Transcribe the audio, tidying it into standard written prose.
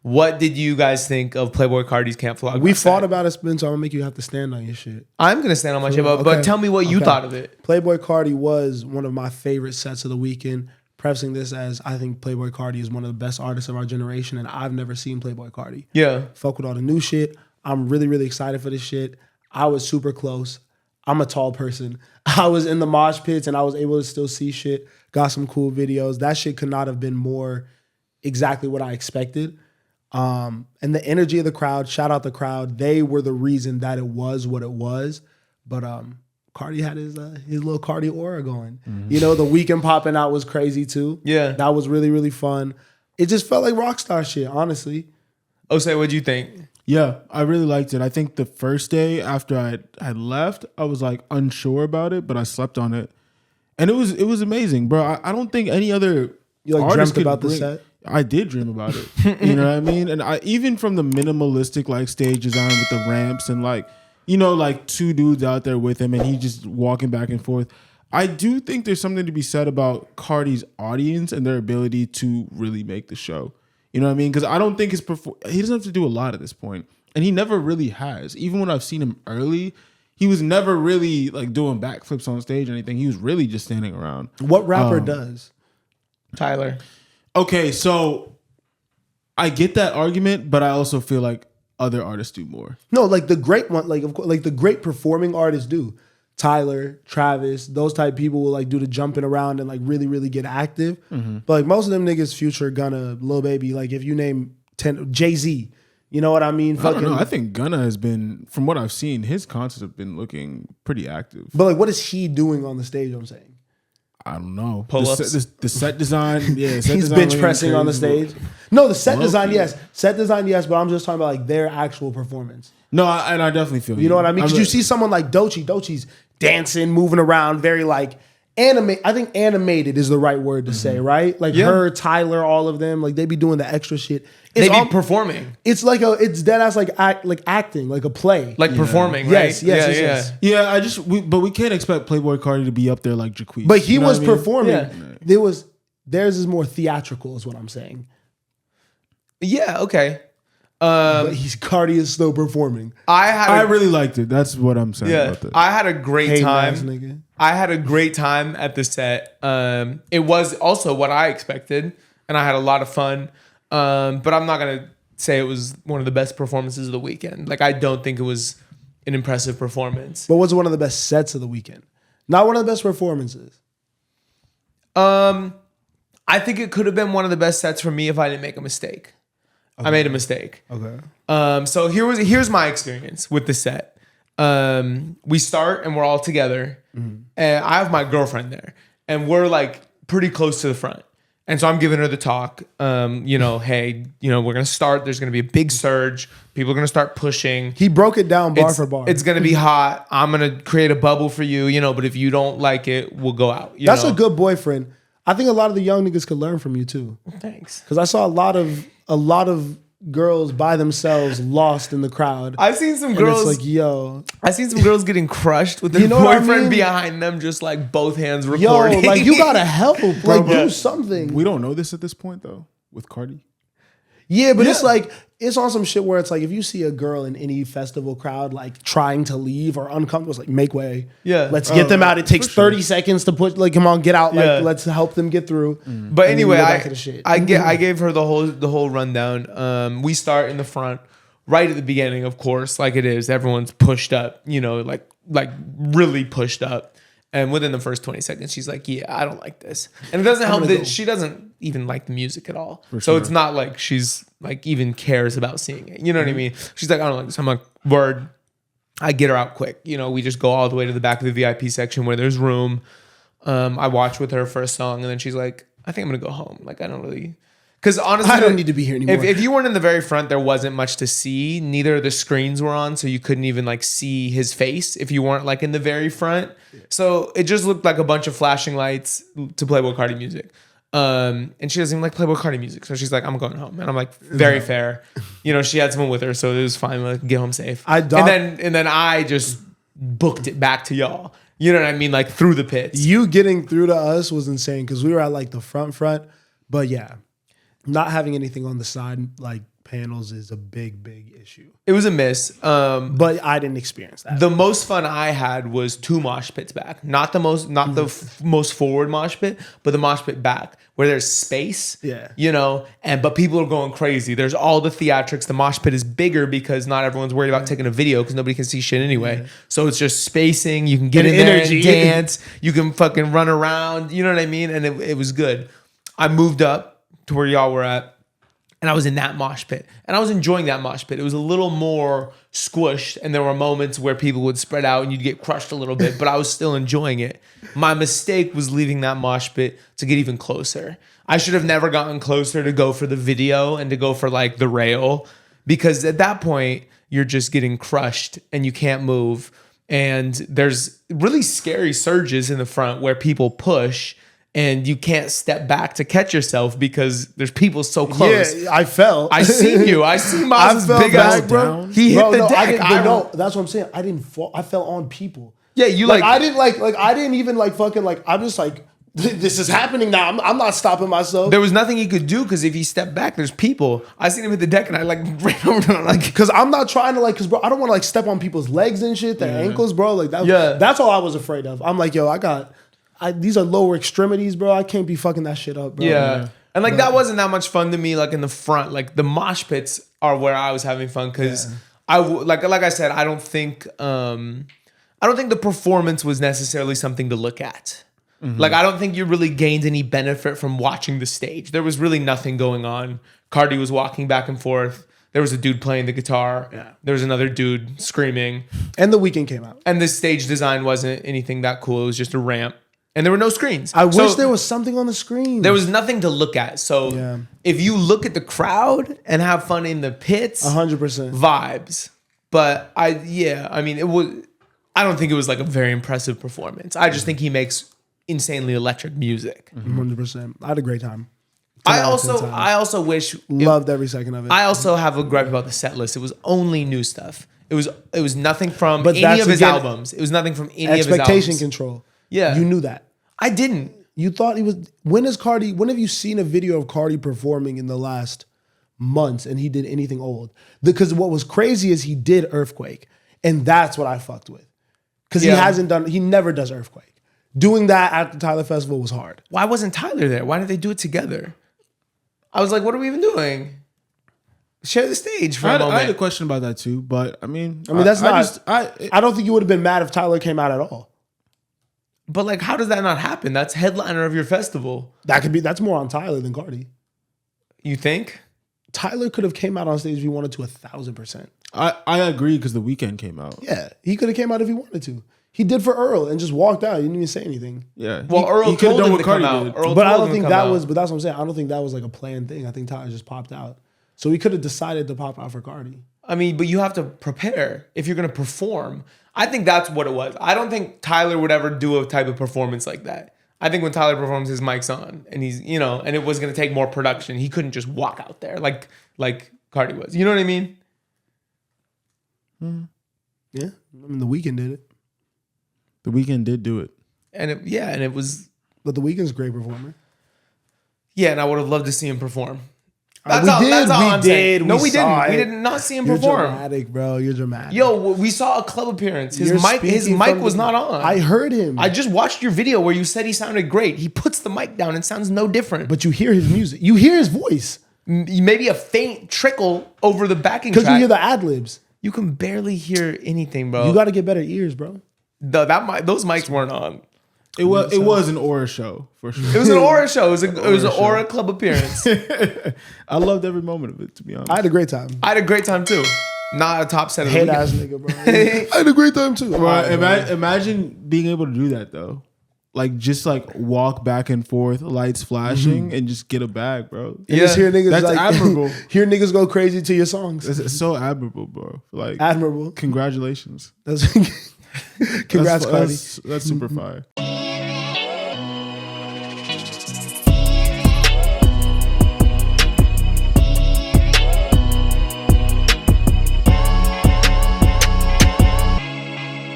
What did you guys think of Playboi Carti's Camp Flog Gnaw? We fought about it, Spin, so I'm gonna make you have to stand on your shit. I'm gonna stand on my shit, but tell me what you thought of it. Playboi Carti was one of my favorite sets of the weekend. Prefacing this as I think Playboi Carti is one of the best artists of our generation, and I've never seen Playboi Carti. Yeah. Fuck with all the new shit. I'm really, really excited for this shit. I was super close. I'm a tall person. I was in the mosh pits and I was able to still see shit. Got some cool videos. That shit could not have been more exactly what I expected. And the energy of the crowd, shout out the crowd. They were the reason that it was what it was. But Carti had his little Carti aura going. Mm-hmm. You know, the weekend popping out was crazy too. Yeah. That was really, really fun. It just felt like rockstar shit, honestly. Osei, what'd you think? Yeah, I really liked it. I think the first day after I left, I was like unsure about it, but I slept on it. And it was amazing, bro. I don't think any other you like dreamt about the set? I did dream about it. You know what I mean? And even from the minimalistic like stage design with the ramps and like, you know, like two dudes out there with him and he just walking back and forth. I do think there's something to be said about Carti's audience and their ability to really make the show. You know what I mean? Because I don't think he doesn't have to do a lot at this point. And he never really has. Even when I've seen him early, he was never really like doing backflips on stage or anything. He was really just standing around. What rapper does? Tyler. Okay, so I get that argument, but I also feel like other artists do more. No, like the great one, like of course, like the great performing artists do. Tyler, Travis, those type of people will like do the jumping around and like really, really get active. Mm-hmm. But like most of them niggas, Future, Gunna, Lil Baby, like if you name 10, Jay-Z, you know what I mean? I don't know. I think Gunna has been, from what I've seen, his concerts have been looking pretty active. But like, what is he doing on the stage? I'm saying. I don't know. Pull-ups. The set design, yeah. He's bench pressing on the stage. No, the set design, yes. Set design, yes. But I'm just talking about like their actual performance. No, and I definitely feel you know what I mean? Because you see someone like Doechii. Doechii's dancing, moving around, very like I think animated is the right word to say, right? Like her, Tyler, all of them, like they be doing the extra shit. They be performing. It's like it's dead ass like acting, like a play, like performing. Right? Yes. Yeah, but we can't expect Playboi Carti to be up there like Jaquez. But he was performing. Yeah. Theirs is more theatrical, is what I'm saying. Yeah. Okay. But Carti is still performing. I really liked it. That's what I'm saying about that. I had a great time. I had a great time at the set. It was also what I expected, and I had a lot of fun. But I'm not gonna say it was one of the best performances of the weekend. Like I don't think it was an impressive performance. But was one of the best sets of the weekend? Not one of the best performances. I think it could have been one of the best sets for me if I didn't make a mistake. Okay. I made a mistake. Okay. So here's my experience with the set. We start and we're all together, and I have my girlfriend there, and we're like pretty close to the front. And so I'm giving her the talk. Hey, we're gonna start. There's gonna be a big surge. People are gonna start pushing. He broke it down bar for bar. It's gonna be hot. I'm gonna create a bubble for you, but if you don't like it, we'll go out. That's a good boyfriend. I think a lot of the young niggas could learn from you too. Thanks. Because I saw a lot of girls by themselves lost in the crowd. I've seen some girls like, I've seen some girls getting crushed with their boyfriend behind them, just like both hands recording. Yo, like you gotta help, like do something. We don't know this at this point though with Carti. Yeah, but it's like it's on some shit where it's like if you see a girl in any festival crowd like trying to leave or uncomfortable, it's like make way. Yeah, let's get them out. It takes 30 seconds to put come on, get out. Like let's help them get through. But anyway, I gave her the whole rundown. We start in the front, right at the beginning, of course, like it is. Everyone's pushed up, like really pushed up. And within the first 20 seconds, she's like, yeah, I don't like this. And it doesn't help that she doesn't even like the music at all. So it's not like she's like even cares about seeing it. You know what I mean? She's like, I don't like this. I'm like, word. I get her out quick. We just go all the way to the back of the VIP section where there's room. I watch with her for a song. And then she's like, I think I'm going to go home. Like, I don't really... Because honestly, I don't need to be here anymore. If you weren't in the very front, there wasn't much to see. Neither of the screens were on, so you couldn't even like see his face if you weren't like in the very front. So it just looked like a bunch of flashing lights to Playboi Carti music. And she doesn't even like Playboi Carti music, so she's like, "I'm going home," and I'm like, "Very fair." She had someone with her, so it was fine. Like, get home safe. And then I just booked it back to y'all. You know what I mean? Like through the pits. You getting through to us was insane because we were at like the front, but yeah. not having anything on the side like panels is a big issue. It was a miss. But I didn't experience that. The most fun I had was 2 mosh pits back. Not the most forward mosh pit, but the mosh pit back where there's space. Yeah. You know, but people are going crazy. There's all the theatrics. The mosh pit is bigger because not everyone's worried about taking a video because nobody can see shit anyway. Yeah. So it's just spacing. You can get in there and dance. You can fucking run around. You know what I mean? And it was good. I moved up to where y'all were at. And I was in that mosh pit. And I was enjoying that mosh pit. It was a little more squished. And there were moments where people would spread out and you'd get crushed a little bit. But I was still enjoying it. My mistake was leaving that mosh pit to get even closer. I should have never gotten closer to go for the video and to go for like the rail. Because at that point, you're just getting crushed and you can't move. And there's really scary surges in the front where people push. And you can't step back to catch yourself because there's people so close. Yeah, I fell. I seen you. I seen Miles' big ass, bro. He hit the deck. No, that's what I'm saying. I didn't fall. I fell on people. Yeah, you I didn't I didn't even fucking I'm just like, this is happening now. I'm not stopping myself. There was nothing he could do because if he stepped back, there's people. I seen him hit the deck and I ran over because I'm not trying to because bro, I don't want to step on people's legs and shit, their ankles, bro. That's all I was afraid of. I'm like, yo, these are lower extremities, bro. I can't be fucking that shit up, bro. Yeah. And that wasn't that much fun to me, in the front. The mosh pits are where I was having fun because like I said, I don't think the performance was necessarily something to look at. Mm-hmm. I don't think you really gained any benefit from watching the stage. There was really nothing going on. Carti was walking back and forth. There was a dude playing the guitar. Yeah. There was another dude screaming. And The Weeknd came out. And the stage design wasn't anything that cool. It was just a ramp. And there were no screens. I wish there was something on the screen. There was nothing to look at. So if you look at the crowd and have fun in the pits, 100% vibes. But I don't think it was a very impressive performance. I just think he makes insanely electric music. 100%. I had a great time. I also wish loved every second of it. I also have a gripe about the set list. It was only new stuff. It was nothing from any of his albums. It was nothing from any of his albums. Expectation control. Yeah. You knew that. I didn't. You thought he was. When have you seen a video of Carti performing in the last months and he did anything old? Because what was crazy is he did Earthquake. And that's what I fucked with. Because he never does Earthquake. Doing that at the Tyler Festival was hard. Why wasn't Tyler there? Why didn't they do it together? I was like, what are we even doing? Share the stage for a moment. I had a question about that too, but I don't think you would have been mad if Tyler came out at all. But how does that not happen? That's headliner of your festival. That's more on Tyler than Carti. You think? Tyler could have came out on stage if he wanted to 1,000%. I agree because The Weeknd came out. Yeah, he could have came out if he wanted to. He did for Earl and just walked out. He didn't even say anything. Yeah. Well, Earl could have done what Carti did. But I don't think that was. But that's what I'm saying. I don't think that was a planned thing. I think Tyler just popped out. So he could have decided to pop out for Carti. I mean, but you have to prepare if you're going to perform. I think that's what it was. I don't think Tyler would ever do a type of performance like that. I think when Tyler performs, his mic's on, and he's and it was going to take more production. He couldn't just walk out there like Carti was. You know what I mean? Yeah, I mean The Weeknd did it. The Weeknd did do it, and it was. But The Weeknd's a great performer. Yeah, and I would have loved to see him perform. That's all I'm saying. No, we didn't. We did not see him perform. You're dramatic, bro. You're dramatic. Yo, we saw a club appearance. His mic was not on. I heard him. I just watched your video where you said he sounded great. He puts the mic down and sounds no different. But you hear his music. You hear his voice. Maybe a faint trickle over the backing track. Because you hear the ad-libs. You can barely hear anything, bro. You got to get better ears, bro. Those mics weren't on. It was an aura show for sure. It was an aura show. It was an aura club appearance. I loved every moment of it, to be honest. I had a great time. I had a great time too. Not a top set of hate ass nigga, bro. I had a great time too. Bro, imagine being able to do that though. Just walk back and forth, lights flashing, and just get a bag, bro. And just hear niggas that's admirable. Hear niggas go crazy to your songs. It's so admirable, bro. Admirable. Congratulations. Congrats, Carti. That's super fire.